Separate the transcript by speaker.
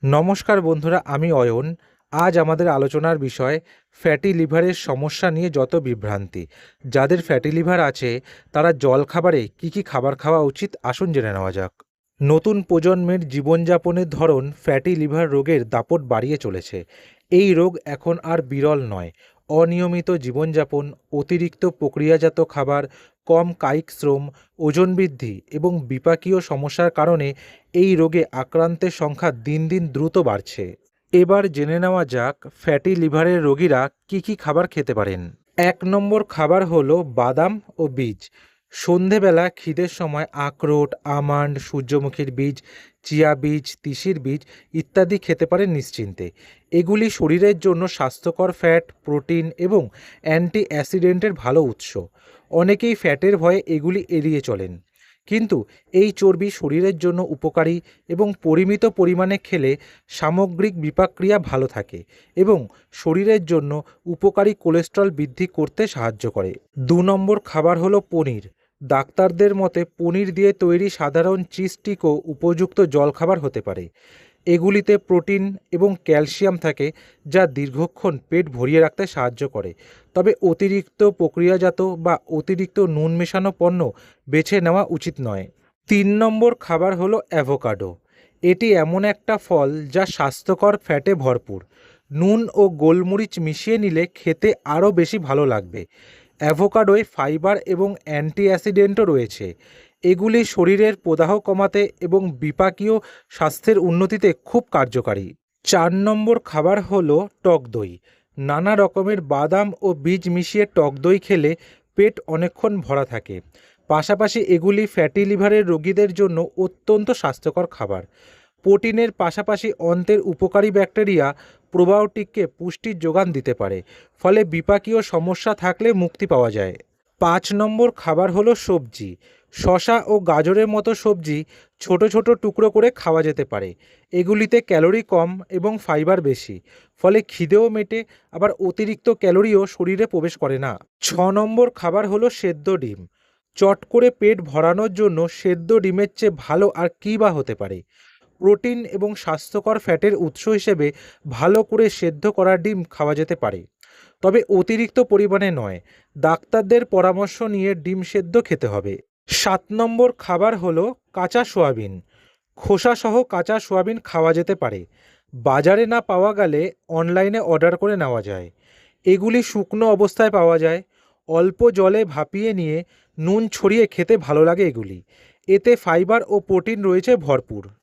Speaker 1: নমস্কার বন্ধুরা, আমি অয়ন। আজ আমাদের আলোচনার বিষয় ফ্যাটি লিভারের সমস্যা নিয়ে যত বিভ্রান্তি। যাদের ফ্যাটি লিভার আছে তারা জলখাবারে কী কী খাবার খাওয়া উচিত, আসুন জেনে নেওয়া যাক। নতুন প্রজন্মের জীবনযাপনের ধরন ফ্যাটি লিভার রোগের দাপট বাড়িয়ে চলেছে। এই রোগ এখন আর বিরল নয়। অনিয়মিত জীবনযাপন, অতিরিক্ত প্রক্রিয়াজাত খাবার, কম কায়িক শ্রম, ওজন বৃদ্ধি এবং বিপাকীয় সমস্যার কারণে এই রোগে আক্রান্তের সংখ্যা দিন দিন দ্রুত বাড়ছে। এবার জেনে নেওয়া যাক ফ্যাটি লিভারের রোগীরা কী কী খাবার খেতে পারেন। ১ নম্বর খাবার হলো বাদাম ও বীজ। সন্ধেবেলা খিদের সময় আখরোট, আমন্ড, সূর্যমুখীর বীজ, চিয়া বীজ, তিসির বীজ ইত্যাদি খেতে পারেন নিশ্চিন্তে। এগুলি শরীরের জন্য স্বাস্থ্যকর ফ্যাট, প্রোটিন এবং অ্যান্টি অ্যাক্সিডেন্টের ভালো উৎস। অনেকেই ফ্যাটের ভয়ে এগুলি এড়িয়ে চলেন, কিন্তু এই চর্বি শরীরের জন্য উপকারী এবং পরিমিত পরিমাণে খেলে সামগ্রিক বিপাকক্রিয়া ভালো থাকে এবং শরীরের জন্য উপকারী কোলেস্টেরল বৃদ্ধি করতে সাহায্য করে। ২ নম্বর খাবার হলো পনির। ডাক্তারদের মতে পনির দিয়ে তৈরি সাধারণ চিজ স্টিকও উপযুক্ত জলখাবার হতে পারে। এগুলিতে প্রোটিন এবং ক্যালসিয়াম থাকে, যা দীর্ঘক্ষণ পেট ভরিয়ে রাখতে সাহায্য করে। তবে অতিরিক্ত প্রক্রিয়াজাত বা অতিরিক্ত নুন মেশানো পণ্য বেছে নেওয়া উচিত নয়। ৩ নম্বর খাবার হলো অ্যাভোকাডো। এটি এমন একটা ফল যা স্বাস্থ্যকর ফ্যাটে ভরপুর। নুন ও গোলমরিচ মিশিয়ে নিলে খেতে আরও বেশি ভালো লাগবে। অ্যাভোকাডোয় ফাইবার এবং অ্যান্টি অ্যাক্সিডেন্টও রয়েছে। এগুলি শরীরের প্রদাহ কমাতে এবং বিপাকীয় স্বাস্থ্যের উন্নতিতে খুব কার্যকারী। ৪ নম্বর খাবার হলো টক দই। নানা রকমের বাদাম ও বীজ মিশিয়ে টক দই খেলে পেট অনেকক্ষণ ভরা থাকে। পাশাপাশি এগুলি ফ্যাটি লিভারের রোগীদের জন্য অত্যন্ত স্বাস্থ্যকর খাবার। প্রোটিনের পাশাপাশি অন্ত্রের উপকারী ব্যাকটেরিয়া প্রোবায়োটিককে পুষ্টির যোগান দিতে পারে, ফলে বিপাকীয় সমস্যা থাকলে মুক্তি পাওয়া যায়। ৫ নম্বর খাবার হলো সবজি। শসা ও গাজরের মতো সবজি ছোট ছোট টুকরো করে খাওয়া যেতে পারে। এগুলিতে ক্যালোরি কম এবং ফাইবার বেশি, ফলে খিদেও মেটে, আবার অতিরিক্ত ক্যালোরিও শরীরে প্রবেশ করে না। ৬ নম্বর খাবার হলো সেদ্ধ ডিম। চট করে পেট ভরানোর জন্য সেদ্ধ ডিমের চেয়ে ভালো আর কী বা হতে পারে। প্রোটিন এবং স্বাস্থ্যকর ফ্যাটের উৎস হিসেবে ভালো করে সেদ্ধ করা ডিম খাওয়া যেতে পারে, তবে অতিরিক্ত পরিমাণে নয়। ডাক্তারদের পরামর্শ নিয়ে ডিম সেদ্ধ খেতে হবে। ৭ নম্বর খাবার হলো কাঁচা সোয়াবিন। খোসাসহ কাঁচা সোয়াবিন খাওয়া যেতে পারে। বাজারে না পাওয়া গেলে অনলাইনে অর্ডার করে নেওয়া যায়। এগুলি শুকনো অবস্থায় পাওয়া যায়। অল্প জলে ভাপিয়ে নিয়ে নুন ছড়িয়ে খেতে ভালো লাগে এগুলি। এতে ফাইবার ও প্রোটিন রয়েছে ভরপুর।